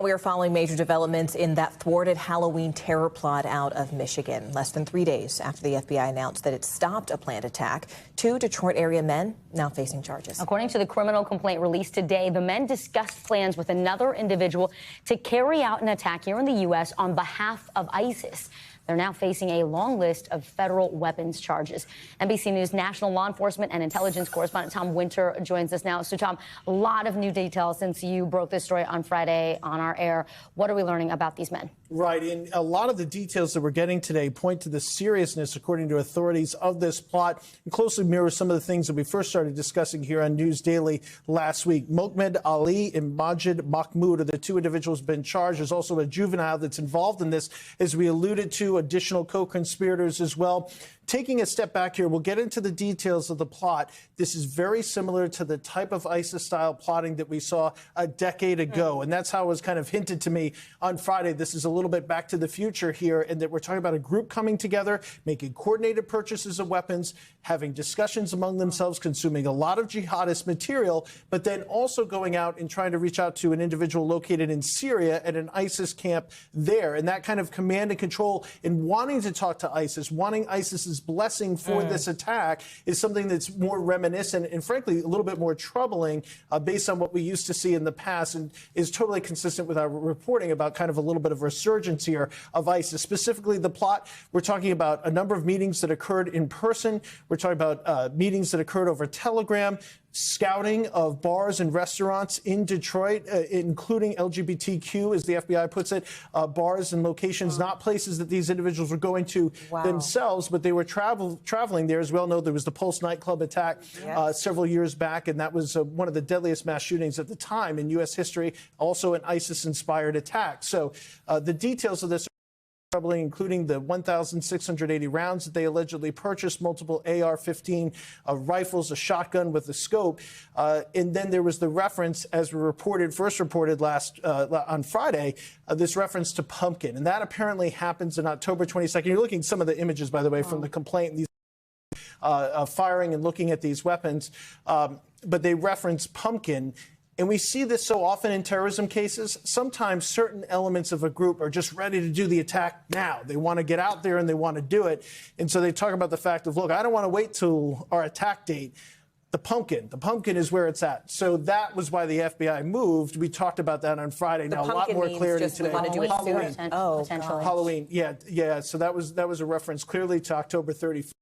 We are following major developments in that thwarted Halloween terror plot out of Michigan. Less than 3 days after the FBI announced that it stopped a planned attack, 2 Detroit area men now facing charges. According to the criminal complaint released today, the men discussed plans with another individual to carry out an attack here in the U.S. on behalf of ISIS. They're now facing a long list of federal weapons charges. NBC News national law enforcement and intelligence correspondent Tom Winter joins us now. So, Tom, a lot of new details since you broke this story on Friday on our air. What are we learning about these men? Right. And a lot of the details that we're getting today point to the seriousness, according to authorities, of this plot and closely mirrors some of the things that we first started discussing here on News Daily last week. Mohamed Ali and Majid Mahmoud are the 2 individuals who have been charged. There's also a juvenile that's involved in this, as we alluded to, additional co-conspirators as well. Taking a step back here, we'll get into the details of the plot. This is very similar to the type of ISIS-style plotting that we saw a decade ago. And that's how it was kind of hinted to me on Friday. This is a little bit back to the future here, and that we're talking about a group coming together, making coordinated purchases of weapons, having discussions among themselves, consuming a lot of jihadist material, but then also going out and trying to reach out to an individual located in Syria at an ISIS camp there. And that kind of command and control and wanting to talk to ISIS, wanting ISIS's blessing for this attack is something that's more reminiscent and frankly a little bit more troubling based on what we used to see in the past, and is totally consistent with our reporting about kind of a little bit of resurgence here of ISIS. Specifically the plot, we're talking about a number of meetings that occurred in person. We're talking about meetings that occurred over Telegram, scouting of bars and restaurants in Detroit, including LGBTQ, as the FBI puts it, bars and locations, not places that these individuals were going to themselves, but they were traveling there. As we all know, there was the Pulse nightclub attack several years back, and that was one of the deadliest mass shootings at the time in U.S. history, also an ISIS-inspired attack. So the details of this, including the 1,680 rounds that they allegedly purchased, multiple AR-15 rifles, a shotgun with a scope. And then there was the reference, as we first reported on Friday, this reference to pumpkin. And that apparently happens on October 22nd. You're looking at some of the images, by the way, from the complaint, these firing and looking at these weapons. But they reference pumpkin. And we see this so often in terrorism cases. Sometimes certain elements of a group are just ready to do the attack now. They want to get out there and they want to do it. And so they talk about the fact of, look, I don't want to wait till our attack date. The pumpkin is where it's at. So that was why the FBI moved. We talked about that on Friday. Now, a lot more clarity today. Halloween. Halloween. Yeah. So that was a reference clearly to October 31st.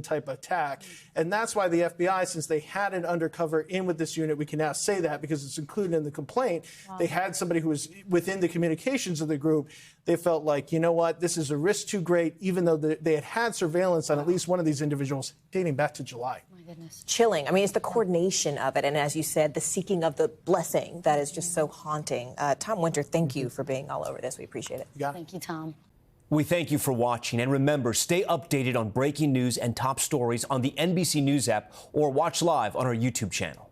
Type attack. And that's why the FBI, since they had an undercover in with this unit, we can now say that because it's included in the complaint. They had somebody who was within the communications of the group. They felt like, you know what, this is a risk too great, even though they had surveillance on at least one of these individuals dating back to July. My goodness. Chilling. I mean, it's the coordination of it. And as you said, the seeking of the blessing that is just so haunting. Tom Winter, thank you for being all over this. We appreciate it. Thank you, Tom. We thank you for watching, and remember, stay updated on breaking news and top stories on the NBC News app or watch live on our YouTube channel.